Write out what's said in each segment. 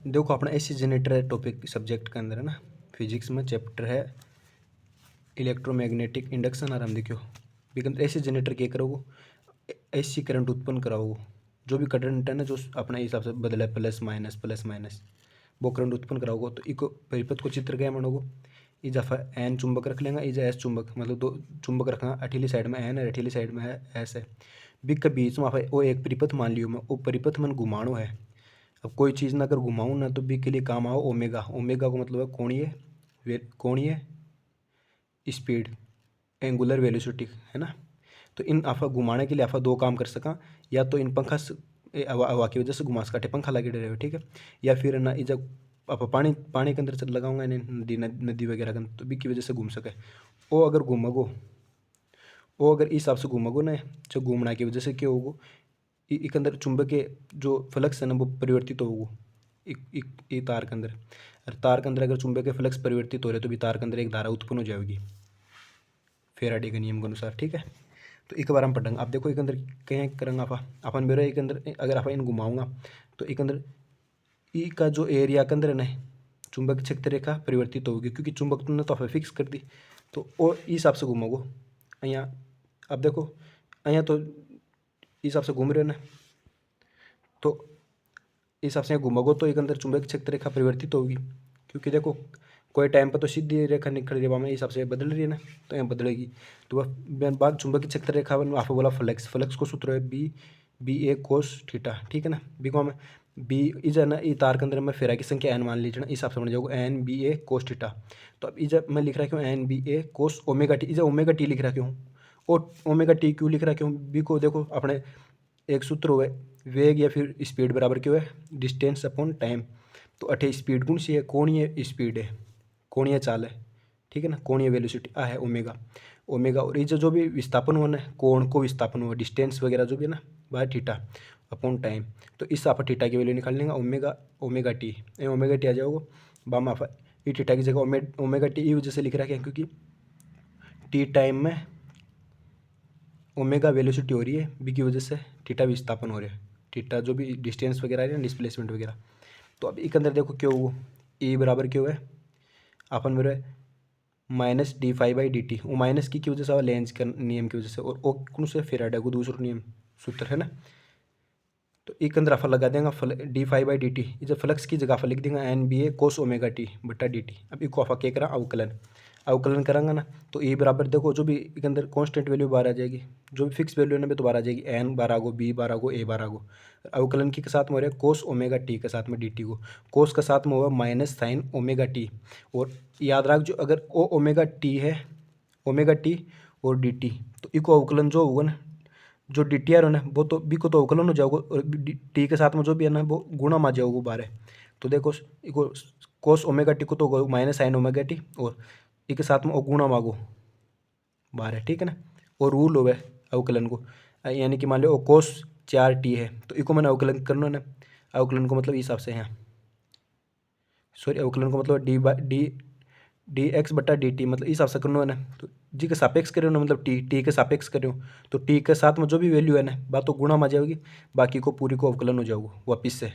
देखो अपना AC generator है टॉपिक सब्जेक्ट के अंदर है ना, फिजिक्स में चैप्टर है इलेक्ट्रोमैग्नेटिक इंडक्शन। आराम देखियो बिकन एसी जनरेटर क्या करोगे, एसी करंट उत्पन्न कराओगे। जो भी करंट है ना जो अपने हिसाब से बदले प्लस माइनस वो करंट उत्पन्न कराओगे। तो इको परिपथ को चित्र क्या मानोगे, ई दफा एन चुंबक रख लेंगे, इजा एस चुंबक, मतलब दो चुंबक रखना, अठीली साइड में एन है, अठीली साइड में है एस है। बिग के बीच में वो एक परिपथ मान लियो मैं, वो परिपथ मन घुमाणो है। अब कोई चीज़ ना अगर घुमाऊँ ना तो बिग के लिए काम आओ ओमेगा। ओमेगा को मतलब है कोणीय स्पीड, एंगुलर वेलोसिटी है ना। तो इन आफा घुमाने के लिए आफा दो काम कर सका, या तो इन पंखा हवा की वजह से घुमा सकाटे, पंखा लगे रहे, ठीक है। या फिर ना जब आप पानी के अंदर चल लगाऊंगा इन्हें, नदी वगैरह के अंदर, तो भी की वजह से घूम सके। वो अगर घूमोगो, वो अगर इस हिसाब से घूमोगो ना, जो घूमना की वजह से क्या होगो, एक अंदर चुंबक के जो फ्लक्स है ना वो परिवर्तित होगो एक तार के अंदर। और तार के अंदर अगर चुंबक के फ्लक्स परिवर्तित हो रहे तो भी तार के अंदर एक धारा उत्पन्न हो जाएगी फेराडे के नियम के अनुसार, ठीक है। तो एक बार हम पढ़ेंगे। आप देखो एक अंदर कहीं करेंगे आप अपन मेरा एक अंदर अगर आप इन घुमाऊंगा तो एक अंदर ई का जो एरिया के अंदर है ना चुंबक क्षेत्र रेखा परिवर्तित होगी, क्योंकि चुंबक ने तो आप फिक्स कर दी। तो और इस हिसाब से घूमोगो अँ, अब देखो अँ तो इस हिसाब से घूम रहे हो ना, तो इस हिसाब से घूमोगो तो एक अंदर चुंबक क्षेत्र रेखा परिवर्तित होगी, क्योंकि देखो कोई टाइम पर तो सीधी रेखा निकल रही है, वहाँ इस हिसाब से बदल रही है ना, तो यहाँ बदलेगी। तो वह बाद चुंबकीय क्षेत्र रेखा आप बोला फ्लक्स को सूत्र है बी ए कोस थीटा, ठीक है ना। बी को हमें बी इज है ना, ई तार के अंदर मैं फेरा की संख्या एन मान लीजिए ना, इस हिसाब से बन जाएगा N B A cos theta. तो अब इज मैं लिख रहा क्यों N B A cos omega t, is omega t लिख रहा क्यों, और ओमेगा टी क्यों लिख रहा क्यों, बी को देखो अपने एक सूत्र हुआ वेग या फिर स्पीड बराबर क्यों है डिस्टेंस अपॉन टाइम। तो अठे स्पीड कौन सी है, कोणीय स्पीड है, कोणीय चाल है, ठीक है ना, कोणीय वेलोसिटी आ है ओमेगा। ओमेगा और ये जो भी विस्थापन हुआ ना, कोण को विस्थापन हुआ, डिस्टेंस वगैरह जो भी है ना वह थीटा अपॉन टाइम। तो इस आप थीटा की वैल्यू निकाल लेंगे ओमेगा टी, ओमेगा टी आ जाओगे बाम आप ई थीटा की जगह ओमेगा टी ई वजह से लिख रहा है क्योंकि टी टाइम में ओमेगा वेलोसिटी हो रही है, बी की वजह से थीटा विस्थापन हो रहा है, थीटा जो भी डिस्टेंस वगैरह है ना डिस्प्लेसमेंट वगैरह। तो अब एक अंदर देखो क्यों हुआ, ई बराबर क्यों है अपन मेरे minus d phi by d t, वो माइनस की वजह से और लेंस के नियम की वजह से, और वो कौन से फेराडे को दूसरा नियम सूत्र है ना। तो एक अंदर आफा लगा देंगे d phi by d t, इसे फ्लक्स की जगह आफा लिख देंगे N B A cos omega t बटा डी टी। अब इसको आफा क्या करा अवकलन करांगा ना, तो ए बराबर देखो जो भी एक अंदर कांस्टेंट वैल्यू बाहर आ जाएगी, जो भी फिक्स वैल्यू है ना तो बाहर आ जाएगी, एन बाहर आगो, बी बाहर आगो, ए बाहर आगो। अवकलन की के साथ में हो रहा है कोस ओमेगा टी के साथ में डी टी को, कोस के साथ में होगा माइनस साइन ओमेगा टी। और याद रख जो अगर ओ ओमेगा टी है, ओमेगा टी और डी टी, तो इको अवकलन जो होगा ना, जो डी टी आर है ना वो तो बी को तो अवकलन हो जाओगे, और टी के साथ में जो भी है ना वो गुणा में जाओगे बारे। तो देखो इको कोस ओमेगा टी को तो माइनस साइन ओमेगा टी, और इसके साथ में गुणा मांगो बारह, ठीक है ना। और रूल होवे अवकलन को, यानी कि मान लो कोस 4t है तो इको मैंने अवकलन करना ना, अवकलन को मतलब इस हिसाब से है, सॉरी अवकलन को मतलब डी एक्स बटा डी टी, मतलब इस हिसाब से करना है ना। तो जी के सापेक्ष करो ना, मतलब टी के सापेक्ष करो, तो टी के साथ में जो भी वैल्यू है ना बात तो गुणा में जाएगी, बाकी को पूरी को अवकलन हो जाओगे वापिस से,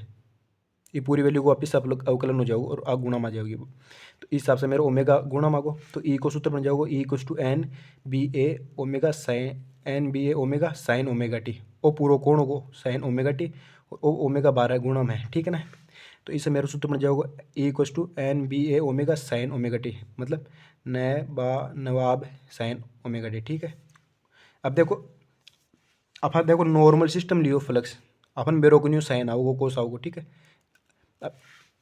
ये पूरी वैल्यू को वापस आप लोग अवकलन हो जाओगे और आ गुणा में जाओगी। तो इस हिसाब से मेरे ओमेगा गुणा मांगो, तो ई को सूत्र बन जाओगे E equals to N B A omega sine, N B A omega sine omega T, ओ पूरा कोण होगो साइन ओमेगा टी, ओ ओमेगा 12 गुणा में, ठीक है ना। तो इससे मेरा सूत्र बन जाओगा E equals to N B A omega sine omega T, मतलब नवाब साइन ओमेगा टी, ठीक है। अब देखो अपन देखो नॉर्मल सिस्टम लियो फ्लक्स, अपन बेरो को न्यू साइन आओगे कोस आओगे, ठीक है। अब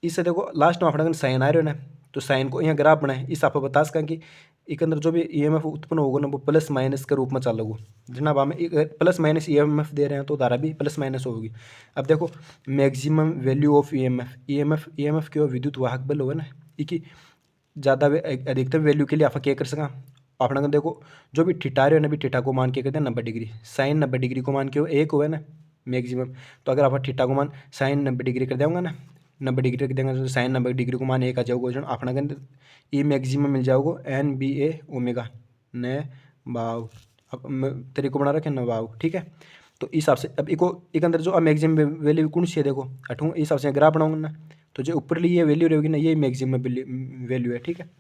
इससे देखो लास्ट में अपना साइन आ रहे हो ना, तो साइन को यहाँ ग्राफ बनाए, इस आप बता सकें कि एक अंदर जो भी ईएमएफ उत्पन्न होगा ना वो प्लस माइनस के रूप में चलोगे, जनाब हमें प्लस माइनस ईएमएफ दे रहे हैं तो धारा भी प्लस माइनस होगी। अब देखो मैक्सिमम वैल्यू ऑफ ईएमएफ क्यों विद्युत वाहक बल होगा ना, कि ज़्यादा अधिकतम वैल्यू के लिए आप क्या कर सका अपना देखो जो भी थीटा रहे हो ना भी थीटा को मान के कहते हैं 90 डिग्री, साइन 90 डिग्री को मान के एक हुआ ना मैक्सिमम। तो अगर आप थीटा को मान साइन 90 डिग्री कर देंगे ना, 90 डिग्री रख देंगे तो साइन 90 डिग्री को मान एक आ जाओगे, जो अपना कहते ई मैक्सिमम मिल जाओगे एन बी ए ओमेगा न बाव, अब तरीके को बना रखे न बाव, ठीक है। तो इस हिसाब से अब इको एक अंदर जो मैक्सिमम वैल्यू कौन सी है देखो अठू, इस हिसाब से ग्राफ बनाऊंगा ना, तो जो ऊपर ये वैल्यू रहेगी ना, ये मैक्सिमम वैल्यू है, ठीक है।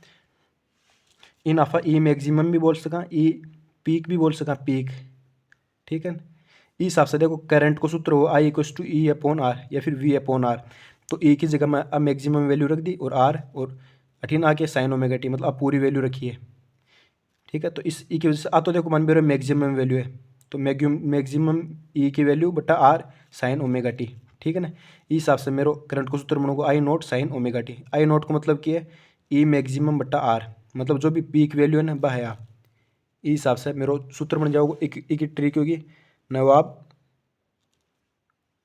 इन आप ई मैक्सिमम भी बोल सका, ई पीक भी बोल सका, पीक, ठीक है। इस हिसाब से देखो करंट को सूत्र हो I equals to E upon R या फिर वी अपॉन आर। तो ई की जगह मैं अब मैक्सिमम वैल्यू रख दी और आर और अठीन आके साइन ओमेगा टी, मतलब अब पूरी वैल्यू रखी है, ठीक है। तो इस ई की वजह से तो देखो मान भी मैक्सिमम वैल्यू है, तो मैक्सिमम ई की वैल्यू बटा आर साइन ओमेगा टी, ठीक है ना। इस हिसाब से मेरे करंट को सूत्र बनोगा आई नोट साइन ओमेगा टी। आई नोट को मतलब क्या है, ई मैक्सिमम बटा आर, मतलब जो भी पीक वैल्यू है ना वह है आप। इस हिसाब से मेरा सूत्र बन जाओगे, एक ट्रिक होगी नवाब,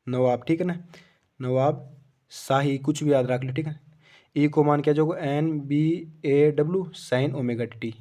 नवाब, ठीक है ना, नवाब शाही, कुछ भी याद रख लो, ठीक है। ई को मान क्या जाओगे N B A W sine omega T.